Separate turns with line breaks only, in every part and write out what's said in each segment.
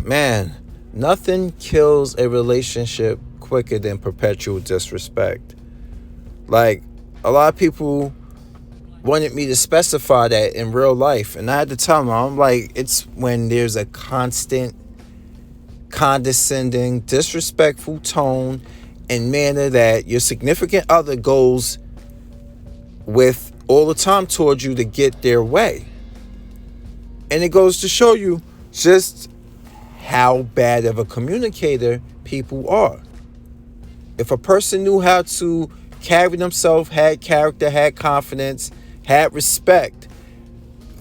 Man, nothing kills a relationship quicker than perpetual disrespect. Like, a lot of people wanted me to specify that in real life, and I had to tell them, I'm like, it's when there's a constant, condescending, disrespectful tone and manner that your significant other goes with all the time towards you to get their way. And it goes to show you just how bad of a communicator people are. If a person knew how to carry themselves, had character, had confidence, had respect,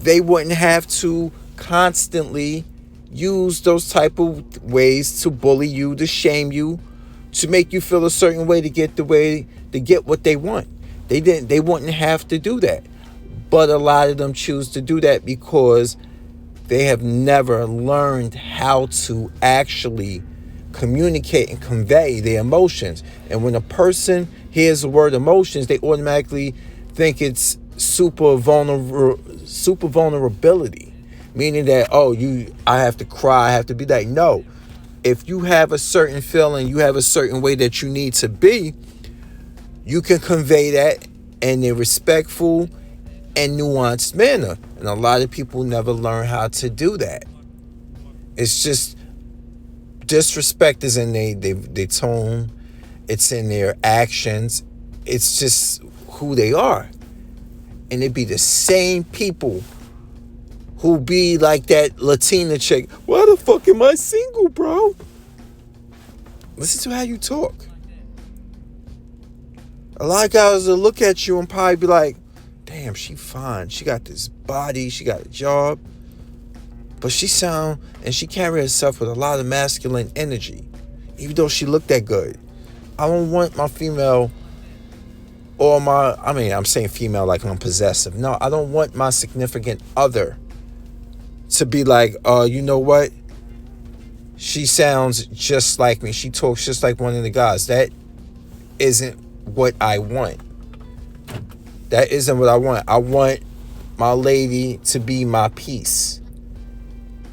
they wouldn't have to constantly use those type of ways to bully you, to shame you, to make you feel a certain way to get what they want. They wouldn't have to do that. But a lot of them choose to do that because they have never learned how to actually communicate and convey their emotions. And when a person hears the word emotions, they automatically think it's super vulnerability, meaning that, I have to cry, I have to be like, no. If you have a certain feeling, you have a certain way that you need to be, you can convey that in a respectful and nuanced manner. And a lot of people never learn how to do that. It's just disrespect is in their tone, it's in their actions, it's just who they are. And it be the same people who be like that Latina chick. Why the fuck am I single, bro? Listen to how you talk. A lot of guys will look at you and probably be like, damn, she fine. She got this body. She got a job. But she carry herself with a lot of masculine energy. Even though she looked that good. I don't want my female I'm saying female like I'm possessive. No, I don't want my significant other to be like, you know what? She sounds just like me. She talks just like one of the guys. That isn't what I want. That isn't what I want. I want my lady to be my peace.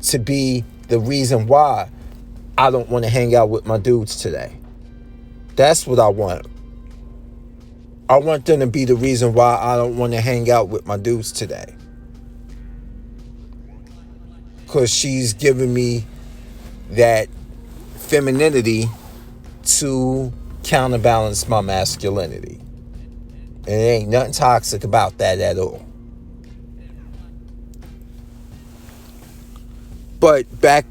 To be the reason why I don't want to hang out with my dudes today. That's what I want. I want them to be the reason why I don't want to hang out with my dudes today. Because she's giving me that femininity to counterbalance my masculinity. And there ain't nothing toxic about that at all. But back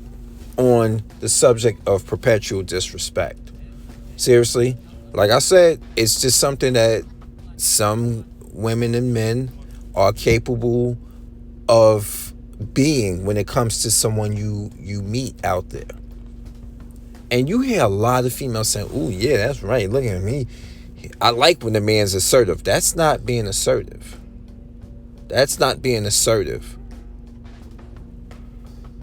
on the subject of perpetual disrespect. Seriously, like I said, it's just something that some women and men are capable of being when it comes to someone you meet out there. And you hear a lot of females saying, "Oh yeah, that's right. Look at me. I like when the man's assertive." That's not being assertive. That's not being assertive.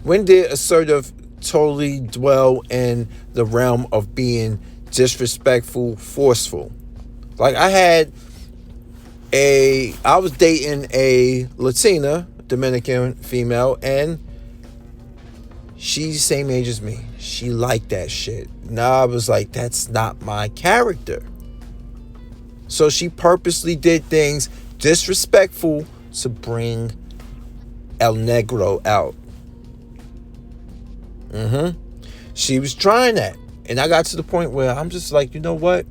When did assertive totally dwell in the realm of being disrespectful, forceful? Like I was dating a Latina, Dominican female, and she's the same age as me. She liked that shit. Now I was like, that's not my character. So she purposely did things disrespectful to bring El Negro out. She was trying that. And I got to the point where I'm just like, you know what?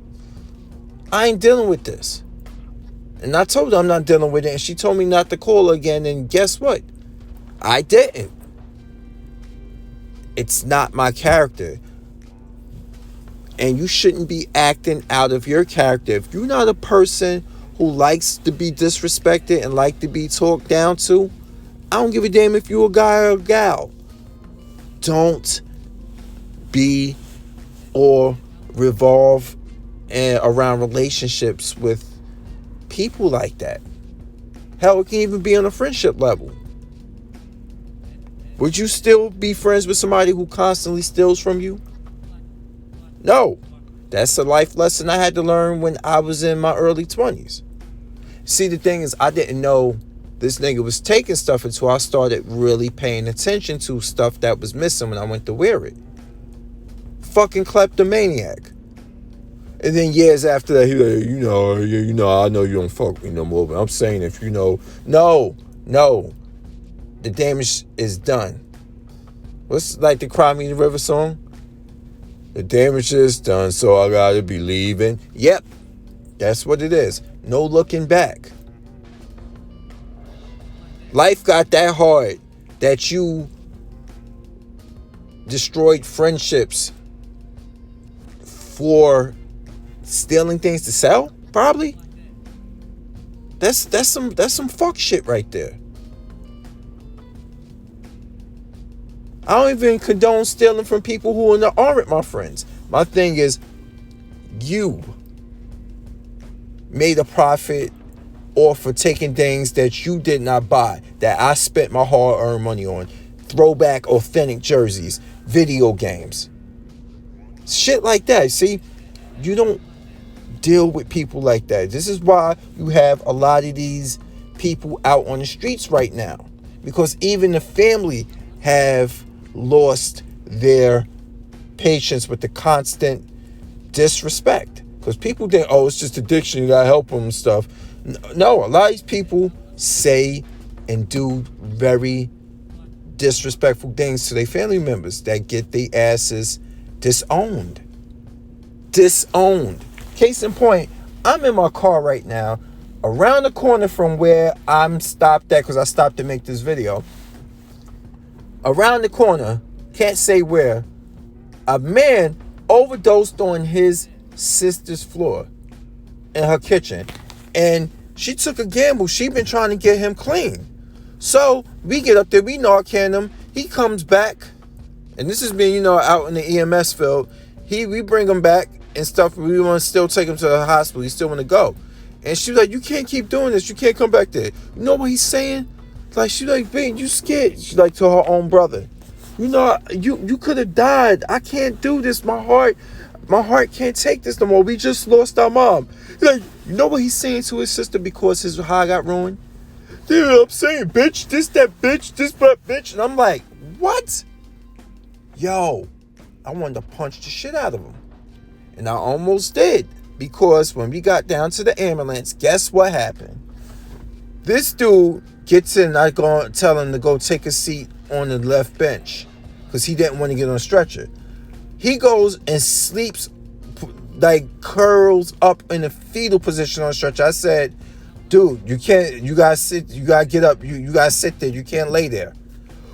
I ain't dealing with this. And I told her I'm not dealing with it. And she told me not to call her again. And guess what? I didn't. It's not my character. And you shouldn't be acting out of your character. If you're not a person who likes to be disrespected and like to be talked down to, I don't give a damn if you're a guy or a gal. Don't be or revolve around relationships with people like that. Hell, it can even be on a friendship level. Would you still be friends with somebody who constantly steals from you? No. That's a life lesson I had to learn when I was in my early 20s. See, the thing is, I didn't know this nigga was taking stuff until I started really paying attention to stuff that was missing when I went to wear it. Fucking kleptomaniac. And then years after that, he like, I know you don't fuck with me no more, but I'm saying if no, the damage is done. What's like the Cry Me the River song? The damage is done, so I gotta be leaving. Yep, that's what it is. No looking back. Life got that hard that you destroyed friendships for stealing things to sell? Probably. That's some fuck shit right there. I don't even condone stealing from people who aren't my friends. My thing is, you made a profit off of taking things that you did not buy, that I spent my hard-earned money on. Throwback, authentic jerseys, video games. Shit like that. See, you don't deal with people like that. This is why you have a lot of these people out on the streets right now. Because even the family have lost their patience with the constant disrespect. Because people think, oh, it's just addiction, you gotta help them and stuff. No, a lot of these people say and do very disrespectful things to their family members that get their asses disowned. Case in point, I'm in my car right now, around the corner from where I'm stopped at, because I stopped to make this video. Around the corner, can't say where, a man overdosed on his sister's floor in her kitchen. And she took a gamble. She been trying to get him clean. So we get up there, we Narcan him. He comes back. And this has been, out in the EMS field. We bring him back and stuff. We want to still take him to the hospital. He still want to go. And she was like, you can't keep doing this. You can't come back there. You know what he's saying? Like, she like, babe, you scared. She like to her own brother. You could have died. I can't do this. My heart can't take this no more. We just lost our mom. Like, you know what he's saying to his sister because his high got ruined? Yeah, I'm saying, bitch, this, that bitch. And I'm like, what? Yo, I wanted to punch the shit out of him. And I almost did. Because when we got down to the ambulance, guess what happened? This dude gets in, I go tell him to go take a seat on the left bench. Because he didn't want to get on a stretcher. He goes and sleeps, like curls up in a fetal position on a stretcher. I said, dude, you gotta sit, you gotta get up, you gotta sit there, you can't lay there.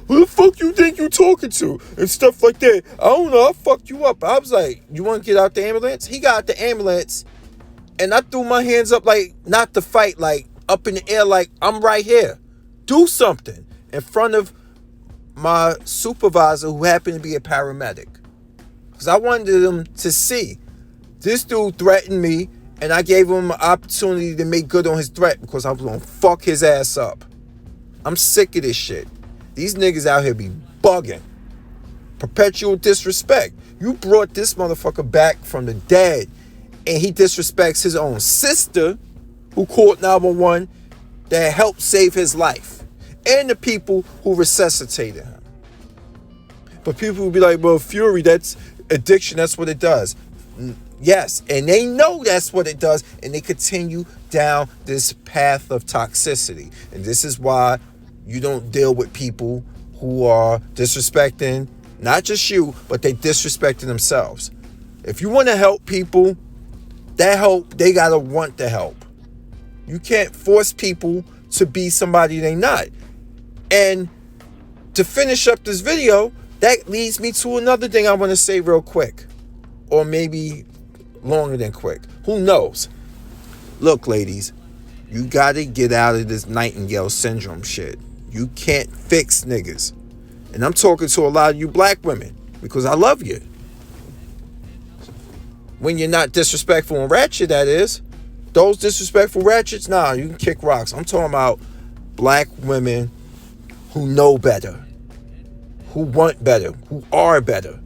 Who the fuck you think you talking to? And stuff like that. I don't know, I fucked you up. I was like, you want to get out the ambulance? He got out the ambulance, and I threw my hands up like, not to fight, like up in the air, like I'm right here. Do something. In front of my supervisor, who happened to be a paramedic. Because I wanted him to see. This dude threatened me, and I gave him an opportunity to make good on his threat because I was going to fuck his ass up. I'm sick of this shit. These niggas out here be bugging. Perpetual disrespect. You brought this motherfucker back from the dead, and he disrespects his own sister, who called 911, that helped save his life, and the people who resuscitated him. But people will be like, well, Fury, that's addiction, that's what it does. Yes, and they know that's what it does, and they continue down this path of toxicity. And this is why you don't deal with people who are disrespecting not just you, but they disrespecting themselves. If you want to help people, that help, they gotta want the help. You can't force people to be somebody they not. And to finish up this video, that leads me to another thing I want to say real quick. Or maybe longer than quick. Who knows? Look, ladies, you gotta get out of this Nightingale syndrome shit. You can't fix niggas. And I'm talking to a lot of you black women because I love you. When you're not disrespectful and ratchet, that is. Those disrespectful ratchets, nah, you can kick rocks. I'm talking about black women who know better, who want better, who are better.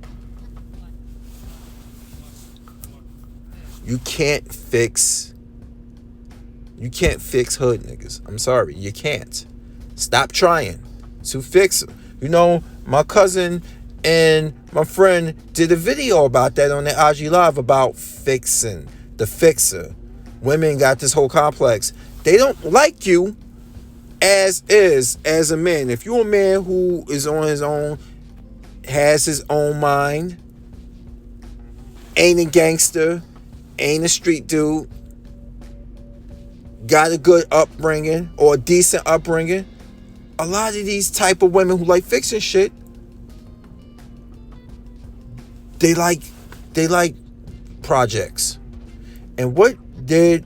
You can't fix hood niggas. I'm sorry, you can't. Stop trying to fix. My cousin and my friend did a video about that on their IG Live about fixing, the fixer. Women got this whole complex. They don't like you as is, as a man. If you're a man who is on his own, has his own mind, ain't a gangster, ain't a street dude, got a good upbringing or a decent upbringing, a lot of these type of women who like fixing shit, they like projects. And what did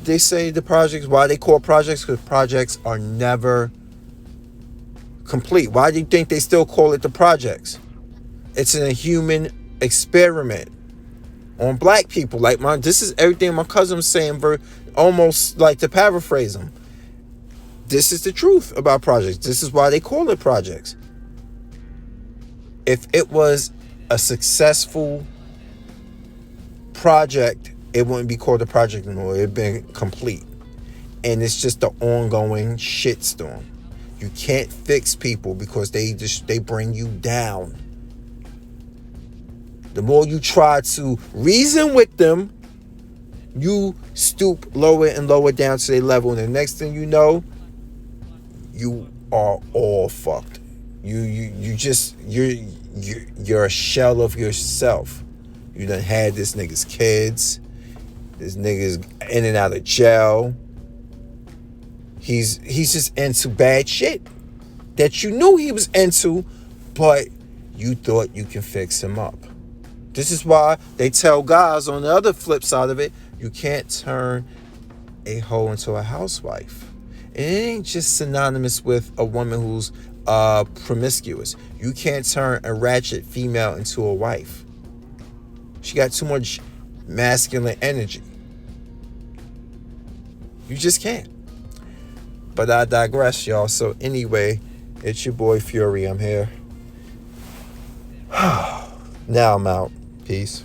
they say the projects? Why they call projects? Because projects are never complete. Why do you think they still call it the projects? It's a human experiment on black people. This is everything my cousin was saying, almost like to paraphrase him. This is the truth about projects. This is why they call it projects. If it was a successful project, it wouldn't be called a project anymore. It'd been complete. And it's just the ongoing shitstorm. You can't fix people because they bring you down. The more you try to reason with them, you stoop lower and lower down to their level. And the next thing you know, you are all fucked. You're a shell of yourself. You done had this nigga's kids. This nigga's in and out of jail. He's just into bad shit that you knew he was into, but you thought you can fix him up. This is why they tell guys on the other flip side of it, you can't turn a hoe into a housewife. It ain't just synonymous with a woman who's promiscuous. You can't turn a ratchet female into a wife. She got too much masculine energy. You just can't. But I digress, y'all. So anyway, it's your boy Fury. I'm here. Now I'm out. Peace.